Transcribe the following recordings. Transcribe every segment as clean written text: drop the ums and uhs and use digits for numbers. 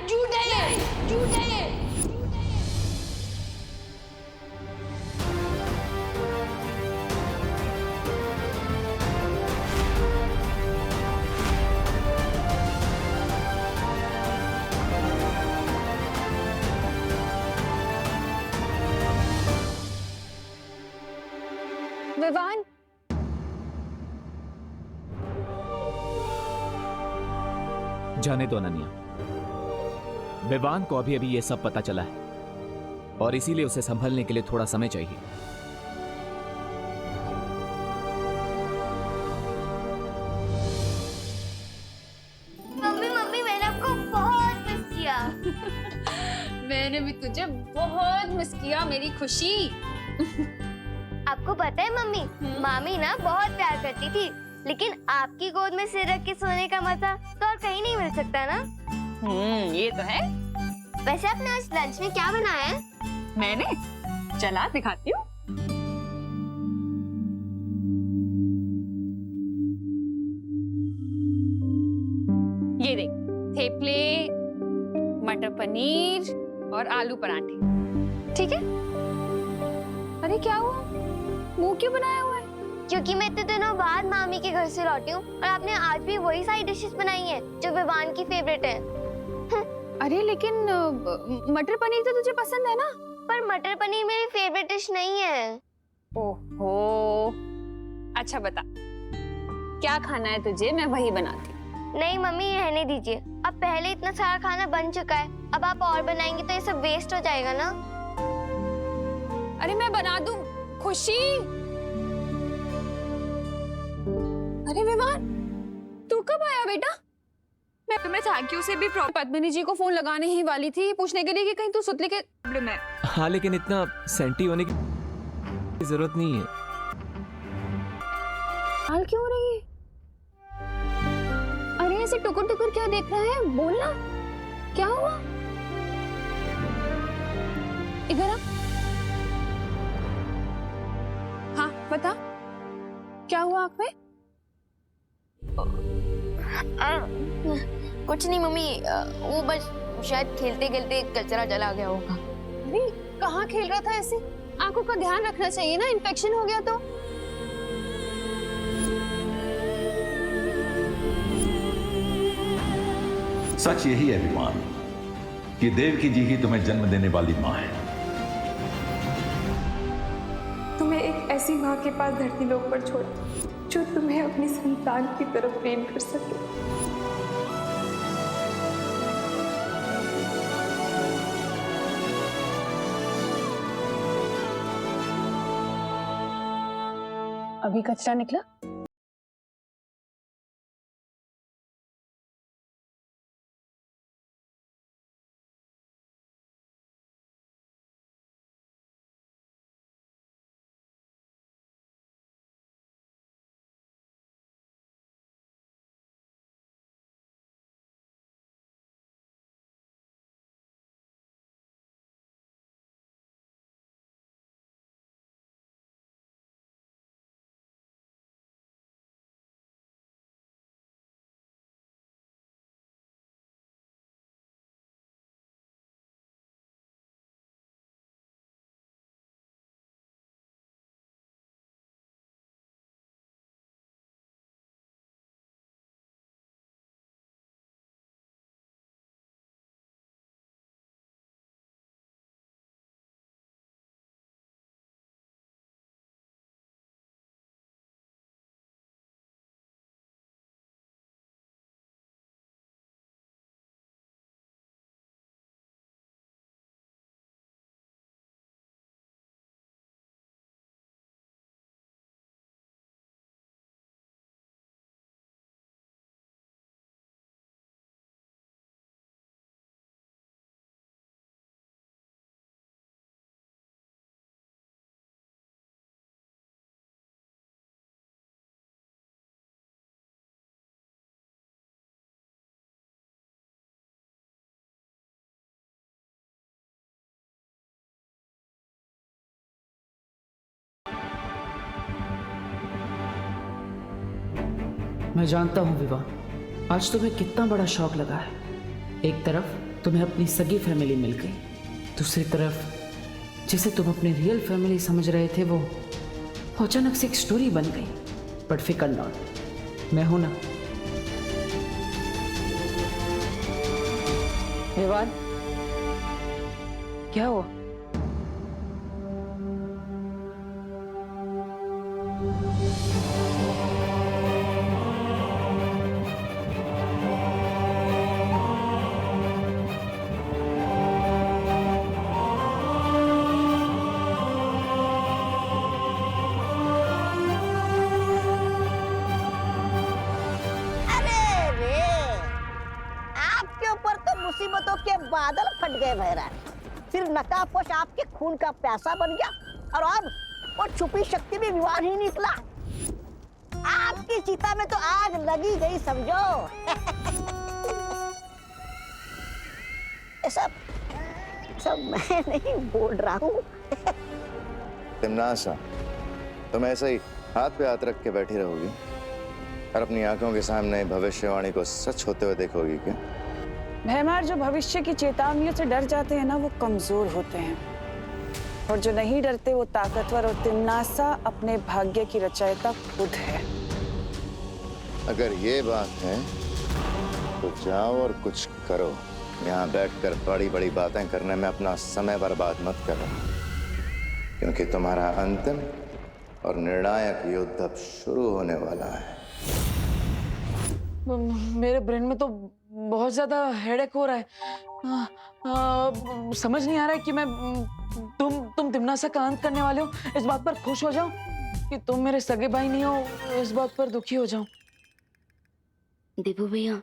झूठ है ये, झूठ है ये। विवान, जाने दो अनन्या, विवान को अभी अभी ये सब पता चला है और इसीलिए उसे संभलने के लिए थोड़ा समय चाहिए। मम्मी मम्मी मैंने आपको बहुत मिस किया। मैंने भी तुझे बहुत मिस किया मेरी खुशी। आपको पता है मम्मी, मामी ना बहुत प्यार करती थी, लेकिन आपकी गोद में सिर रख के सोने का मजा तो और कहीं नहीं मिल सकता ना। ये तो है। वैसे आपने आज लंच में क्या बनाया है? मैंने, चला दिखाती हूँ। ये देख, थेपले, मटर पनीर और आलू पराठे। ठीक है? अरे क्या हुआ? मुंह क्यों बनाया हुआ है? क्योंकि मैं इतने दिनों बाद मामी के घर से लौटी हूँ और आपने आज भी वही सारी डिशेस बनाई हैं जो विवान की फेवरेट है। अरे लेकिन मटर पनीर तो तुझे पसंद है ना? पर मटर पनीर मेरी फेवरेट डिश नहीं है। ओहो, अच्छा बता, क्या खाना है तुझे? मैं वही बनाती हूँ। नहीं मम्मी, रहने दीजिए। अब पहले इतना सारा खाना बन चुका है, अब आप और बनाएंगे तो ये सब वेस्ट हो जाएगा ना। अरे मैं बना दूं। खुशी, अरे विमान, तू कब आया बेटा? मैं तुम्हें थैंक यू से भी पद्मिनी जी को फोन लगाने ही वाली थी, पूछने के लिए कि कहीं तू सुतले के प्रॉब्लम है। हाँ, लेकिन इतना सेंटी होने की जरूरत नहीं है। हाल क्यों हो रही है? अरे ऐसे टुकुर टुकुर क्या देख रहा है? बोलना, क्या हुआ? इधर आ। हाँ बता, क्या हुआ आँख में? कुछ नहीं मम्मी, वो बस शायद खेलते खेलते कचरा चला गया होगा। अरे कहाँ खेल रहा था ऐसे? आंखों का ध्यान रखना चाहिए ना, इन्फेक्शन हो गया तो। सच यही है विमान कि देवकी जी ही तुम्हें जन्म देने वाली माँ है। तुम्हें एक ऐसी माँ के पास धरती लोक पर छोड़ा जो तुम्हें अपनी संतान की तरफ प्रेम कर सके। अभी कचरा निकला? मैं जानता हूँ विवाह, आज तुम्हें कितना बड़ा शौक लगा है। एक तरफ तुम्हें अपनी सगी फैमिली मिल गई, दूसरी तरफ जिसे तुम अपनी रियल फैमिली समझ रहे थे वो अचानक से एक स्टोरी बन गई। बट फिकर नॉट, मैं हूं ना। विवान, क्या हुआ? मुसीबतों के बादल फट गए महाराज। फिर नकाबपोश आपके खून का प्यासा बन गया और अब वो छुपी शक्ति भी विवान ही निकला। आपकी चिता में तो आग लगी गई समझो। ये सब मैं नहीं बोल रहा हूँ। तिमनासा, तुम ऐसे ही हाथ पे हाथ रख के बैठी रहोगी और अपनी आंखों के सामने भविष्यवाणी को सच होते हुए देखोगी क्या? भैमार, जो भविष्य की चेतावनियों से डर जाते हैं ना, वो कमजोर होते हैं, और जो नहीं डरते वो ताकतवर। और तिमनासा अपने भाग्य की रचयिता खुद है। अगर ये बात है तो जाओ और कुछ करो। यहाँ बैठकर बड़ी बड़ी बातें करने में अपना समय बर्बाद मत करो, क्योंकि तुम्हारा अंतिम और निर्णायक युद्ध अब शुरू होने वाला है। मेरे ब्रेन में तो बहुत ज्यादा हेडेक हो रहा है। समझ नहीं आ रहा है कि मैं तुम तिमनासा का अंत करने वाले हो इस बात पर खुश हो जाऊं, कि तुम मेरे सगे भाई नहीं हो इस बात पर दुखी हो जाऊं। देबू भैया,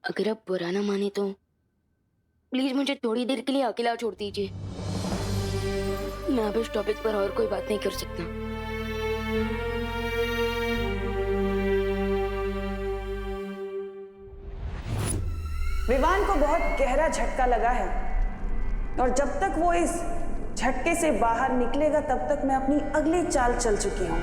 अगर आप बुरा ना माने तो प्लीज मुझे थोड़ी देर के लिए अकेला छोड़ दीजिए। मैं अब इस टॉपिक पर और कोई बात नहीं कर सकता। विवान को बहुत गहरा झटका लगा है, और जब तक वो इस झटके से बाहर निकलेगा तब तक मैं अपनी अगली चाल चल चुकी हूँ।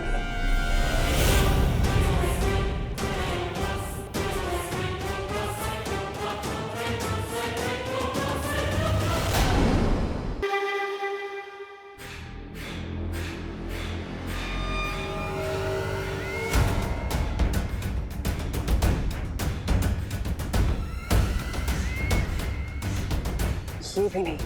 ये भी नहीं।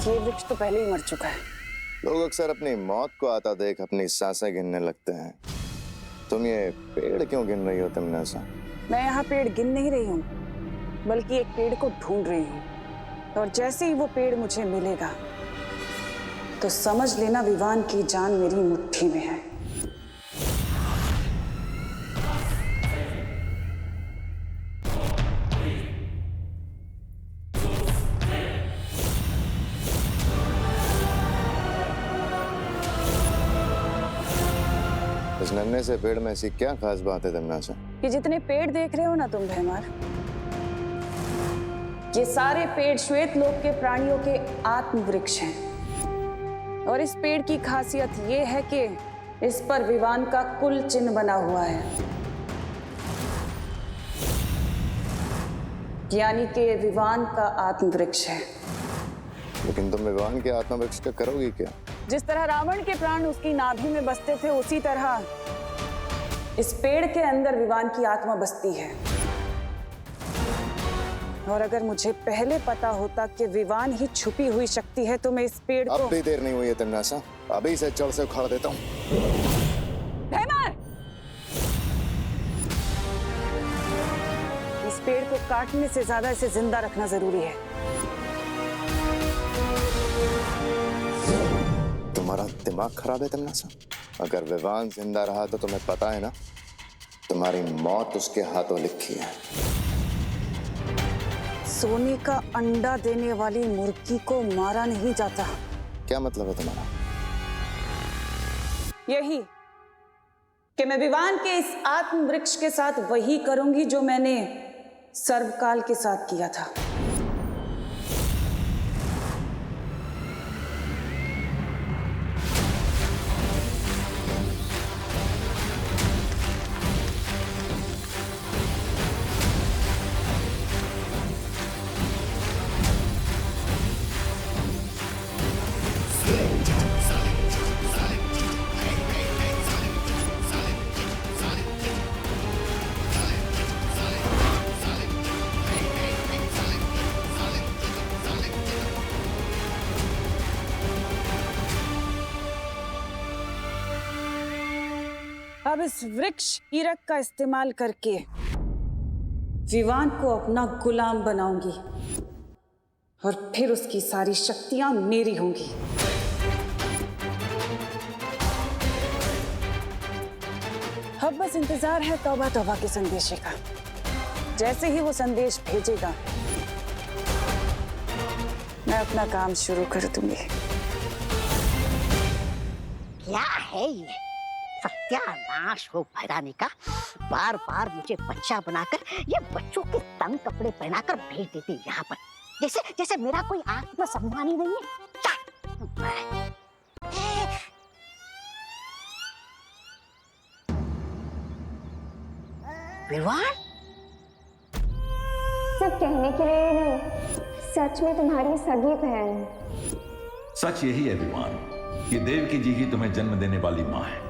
ये वृक्ष तो पहले ही मर चुका है। लोग अक्सर अपनी मौत को आता देख अपनी सांसें गिनने लगते हैं। तुम ये पेड़ क्यों गिन रही हो तिमनासा? मैं यहाँ पेड़ गिन नहीं रही हूँ, बल्कि एक पेड़ को ढूंढ रही हूँ, और जैसे ही वो पेड़ मुझे मिलेगा तो समझ लेना विवान की जान मेरी मुट्ठी में है। इस नन्हे से पेड़ में ऐसी क्या खास बात है तिमनासा? ये जितने पेड़ देख रहे हो ना तुम भैमार, ये सारे पेड़ श्वेत लोक के प्राणियों के आत्म वृक्ष हैं। और इस पेड़ की खासियत ये है कि इस पर विवान का कुल चिन्ह बना हुआ है, यानी कि ये विवान का आत्म वृक्ष है। लेकिन तुम विवान के आत्म वृक्ष का करोगी क्या? जिस तरह रावण के प्राण उसकी नाभि में बसते थे, उसी तरह इस पेड़ के अंदर विवान की आत्मा बसती है। और अगर मुझे पहले पता होता कि विवान ही छुपी हुई शक्ति है तो मैं इस पेड़ को... अब भी देर नहीं हुई है तिमनासा, अभी से जड़ से उखाड़ देता हूँ। इस पेड़ को काटने से ज्यादा इसे जिंदा रखना जरूरी है। तुम्हारा दिमाग खराब है तिमनासा? अगर विवान जिंदा रहा तो तुम्हें पता है ना, तुम्हारी मौत उसके हाथों लिखी है। सोने का अंडा देने वाली मुर्गी को मारा नहीं जाता। क्या मतलब है तुम्हारा? यही कि मैं विवान के इस आत्म वृक्ष के साथ वही करूंगी जो मैंने सर्वकाल के साथ किया था। अब इस वृक्ष कीरक का इस्तेमाल करके विवान को अपना गुलाम बनाऊंगी और फिर उसकी सारी शक्तियां मेरी होंगी। अब बस इंतजार है तौबा तौबा के संदेशे का। जैसे ही वो संदेश भेजेगा मैं अपना काम शुरू कर दूंगी। क्या है ये? सत्यानाश हो भैरानी का। बार बार मुझे बच्चा बनाकर ये बच्चों के तंग कपड़े पहनाकर भेज देती यहाँ पर, जैसे जैसे मेरा कोई आत्मसम्मान ही नहीं है। विवान, सब कहने के लिए नहीं, सच में तुम्हारी सगी बहन। सच यही है विमान कि देवकी जी ही तुम्हें जन्म देने वाली मां है।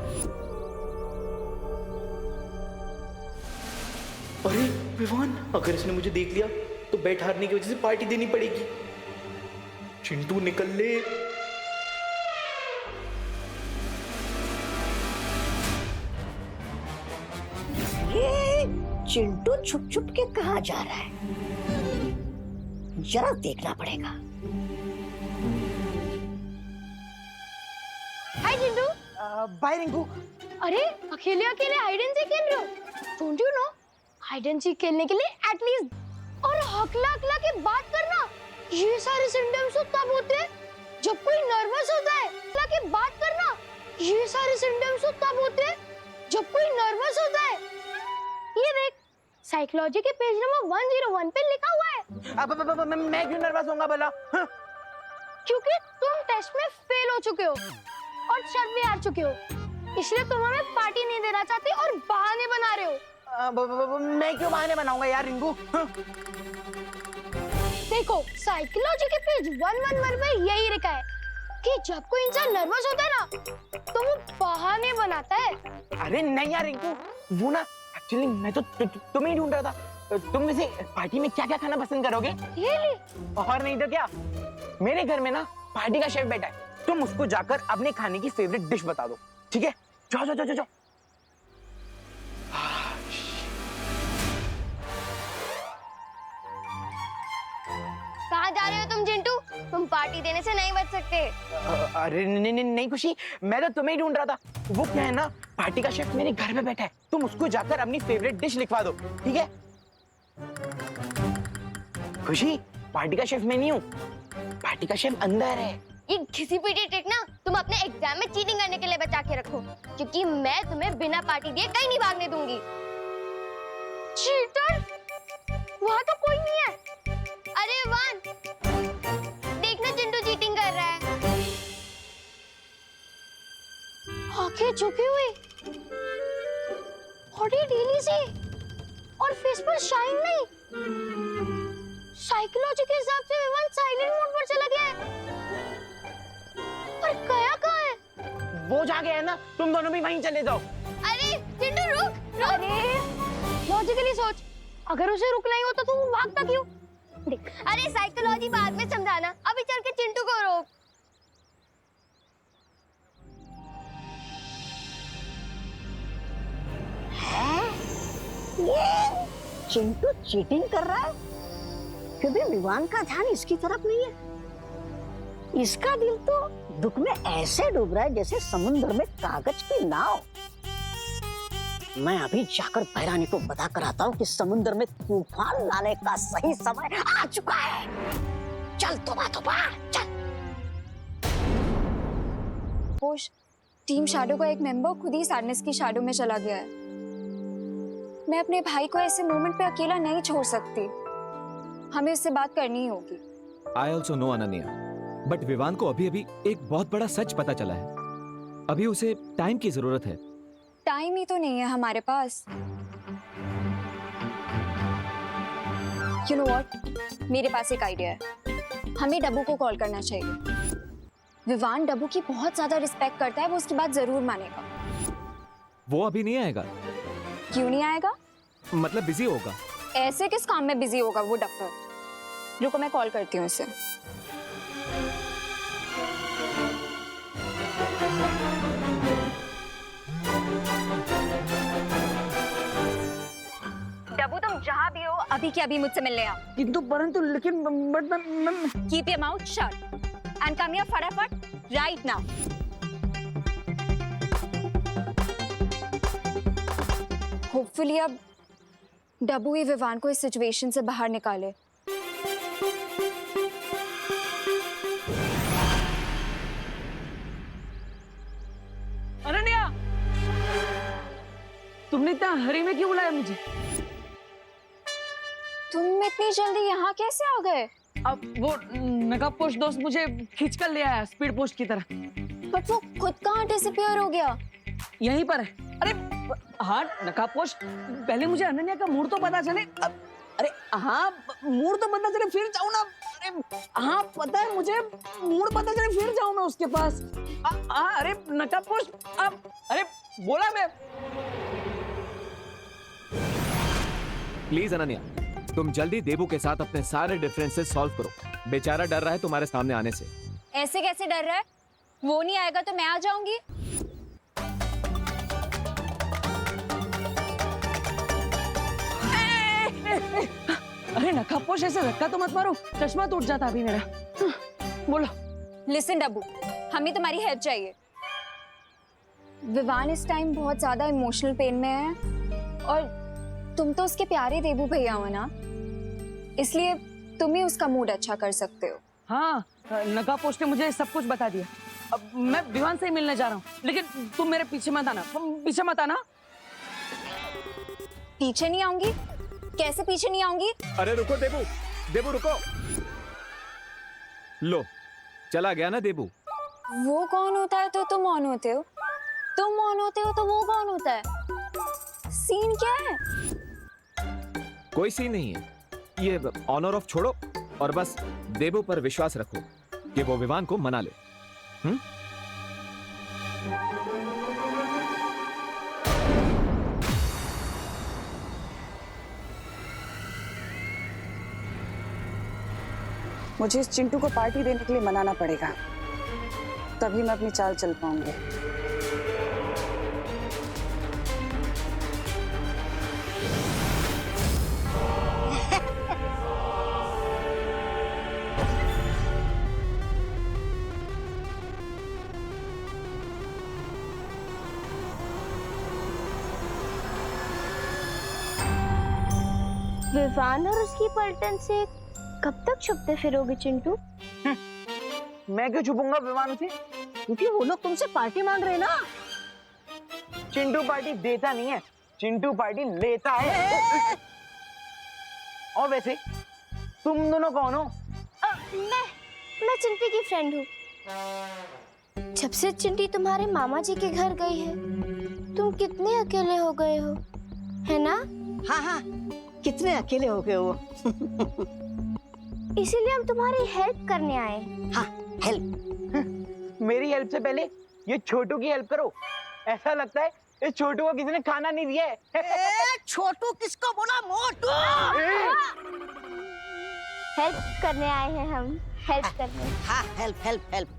अरे विवान, अगर इसने मुझे देख लिया तो बैठ हारने की वजह से पार्टी देनी पड़ेगी। चिंटू निकल ले। ये चिंटू छुप छुप के कहाँ जा रहा है? जरा देखना पड़ेगा। हाय चिंटू। बाय रिंकू। अरे अकेले अकेले हाइड एंड सीक खेल रहे हो? Don't you know hide and seek खेलने के लिए एटलीस्ट और हकला हकला के बात करना, ये सारे सिम्टम्स तो तब होते हैं जब कोई नर्वस होता है। हकला के बात करना, ये सारे सिम्टम्स तो तब होते हैं जब कोई नर्वस होता है। ये देख, साइकोलॉजी के पेज नंबर 101 पे लिखा हुआ है। अब मैं क्यों नर्वस होऊंगा भला? क्योंकि तुम टेस्ट में फेल हो चुके हो और शर्त भी हार चुके हो, इसलिए तुम हमें पार्टी नहीं देना चाहते और बहाने बना रहे हो। मैं क्यों बहाने बनाऊंगा यार रिंकू? देखो, साइकोलॉजी के पेज 111 पे यही लिखा है कि जब कोई इंसान नर्वस होता है ना तो वो बहाने बनाता है। अरे नहीं यार रिंकू, वो ना एक्चुअली मैं तो तुम्हें ही ढूंढ रहा था। तुम वैसे पार्टी में क्या क्या खाना पसंद करोगे? ये ले। और नहीं तो क्या, मेरे घर में ना पार्टी का शेफ बैठा है, तुम उसको जाकर अपने खाने की फेवरेट डिश बता दो, ठीक है? जाओ जाओ जाओ जाओ। कहाँ जा रहे हो तुम चिंटू? तुम पार्टी देने से नहीं बच सकते। अरे नहीं खुशी, मैं तो तुम्हें ही ढूंढ रहा था। वो क्या है ना, पार्टी का शेफ मेरे घर में बैठा है, तुम उसको जाकर अपनी फेवरेट डिश लिखवा दो, ठीक है? खुशी, पार्टी का शेफ मैं नहीं हूँ, पार्टी का शेफ अंदर है। ये घिसी पिटी ट्रिक ना तुम अपने एग्जाम में चीटिंग करने के लिए बचा के रखो, क्योंकि मैं तुम्हें बिना पार्टी दिए कहीं नहीं भागने दूंगी। चीटर, वहाँ तो कोई नहीं है। अरे वान, देखना चिंटू चीटिंग कर रहा है। आंखें झुकी हुई, बॉडी ढीली सी और फेस पर शाइन नहीं। साइकोलॉजी के हिसाब से विवान साइलेंट मोड पर चला गया है, पर गया कहाँ है? वो जा गया है ना, तुम दोनों भी वहीं चले जाओ। अरे चिंटू रुक। अरे लॉजिकली सोच, अगर उसे रुकना ही होता तो वो भागता क्यों? देख, अरे साइकोलॉजी बाद में समझाना, अभी चल के चिंटू को रोक। ये चिंटू चीटिंग कर रहा है, क्योंकि विवान का ध्यान इसकी तरफ नहीं है। इसका दिल तो दुख में ऐसे डूब रहा है जैसे समुद्र में कागज की नाव। मैं अभी जाकर भैरानी को बता कर आता हूँ कि समुद्र में तूफान लाने का सही समय आ चुका है। चल तोबा तोबा चल। पोश, टीम शैडो का एक मेंबर खुद ही सैडनेस की शैडो में चला गया है। मैं अपने भाई को ऐसे मोमेंट पे अकेला नहीं छोड़ सकती, हमें उससे बात करनी ही होगी। I also know Ananya, but Vivaan को अभी अभी एक बहुत बड़ा सच पता चला है। अभी उसे टाइम की जरूरत है। टाइम ही तो नहीं है हमारे पास। यू नो व्हाट, मेरे पास एक आइडिया है। हमें डब्बू को कॉल करना चाहिए। विवान डब्बू की बहुत ज्यादा रिस्पेक्ट करता है, वो उसकी बात जरूर मानेगा। वो अभी नहीं आएगा। क्यों नहीं आएगा? मतलब बिजी होगा। ऐसे किस काम में बिजी होगा वो डफर? रुको, मैं कॉल करती हूँ उसे। डब्बू तुम जहाँ भी हो अभी के अभी मुझसे मिलने आओ। किंतु परंतु लेकिन but keep your mouth shut and come here फटाफट राइट नाउ। होपफुली अब डब्बू ही विवान को इस सिचुएशन से बाहर निकाले। अनन्या, तुमने इतना हरी में क्यों बुलाया मुझे? तुम इतनी जल्दी यहाँ कैसे आ गए? अब वो नकाबपोश दोस्त मुझे खींच कर ले आया स्पीड पोस्ट की तरह। बट वो खुद कहाँ डिसअपीयर हो गया? यहीं पर है। अरे हाँ नकाबपोश, पहले मुझे अनन्या का मूड तो पता चले। अरे हाँ मूड तो पता चले फिर जाऊँ ना। अरे हाँ पता है मुझे, मूड पता चले फिर जाऊँ मैं उसके पास। अरे नकाबपोश, अरे बोला मैं। प्लीज अनन्या, तुम जल्दी देबू के साथ अपने सारे डिफरेंसेस सॉल्व करो। बेचारा डर रहा है तुम्हारे सामने आने से। ऐसे कैसे डर रहा है? वो नहीं आएगा तो मैं आ जाऊंगी। अरे नकाबपोश, ऐसे धक्का तो मत मारो, चश्मा टूट जाता अभी मेरा। बोलो। लिसन डब्बू, हमें तुम्हारी हेल्प चाहिए। विवान इस टाइम बहुत ज्यादा इमोशनल पेन में है और तुम तो उसके प्यारे देबू भैया हो ना, इसलिए तुम ही उसका मूड अच्छा कर सकते हो। हाँ नकाबपोश ने मुझे सब कुछ बता दिया। अब मैं विवान से ही मिलने जा रहा हूँ, लेकिन तुम मेरे पीछे मत आना, पीछे मत आना। पीछे नहीं आऊंगी? कैसे पीछे नहीं आऊंगी? अरे रुको देबू, देबू रुको। लो चला गया ना देबू। वो कौन होता है तो तुम ऑन होते हो, तुम ऑन होते हो तो वो कौन होता है? सीन क्या है? कोई सीन नहीं है, ये ऑनर ऑफ छोड़ो और बस देबू पर विश्वास रखो कि वो विवान को मना ले। मुझे इस चिंटू को पार्टी देने के लिए मनाना पड़ेगा, तभी मैं अपनी चाल चल पाऊंगी। विवान और उसकी पलटन से कब तक छुपते फिरोगे चिंटू? मैं क्यों छुपूंगा विमान से? क्योंकि वो लोग तुमसे पार्टी मांग रहे हैं ना। चिंटू पार्टी देता नहीं है, चिंटू पार्टी लेता है। और वैसे तुम दोनों कौन हो? मैं चिंटी की फ्रेंड हूँ। जब से चिंटी तुम्हारे मामा जी के घर गई है, तुम कितने अकेले हो गए हो, है ना? हाँ हाँ, कितने अकेले हो गए हो। इसीलिए हम तुम्हारी हेल्प करने आए। हाँ हेल्प। मेरी हेल्प से पहले ये छोटू की हेल्प करो। ऐसा लगता है इस छोटू को किसी ने खाना नहीं दिया है। छोटू किसको बोला? मोटू। हेल्प करने आए हैं हम, हेल्प करने। हाँ हेल्प हेल्प हेल्प।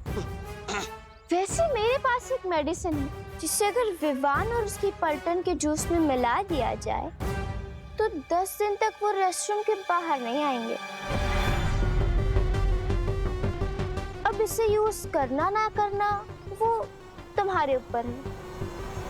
वैसे मेरे पास एक मेडिसिन है जिससे अगर विवान और उसकी पलटन के जूस में मिला दिया जाए तो 10 दिन तक वो रेस्टरूम के बाहर नहीं आएंगे। अब इसे यूज करना ना करना वो तुम्हारे ऊपर है।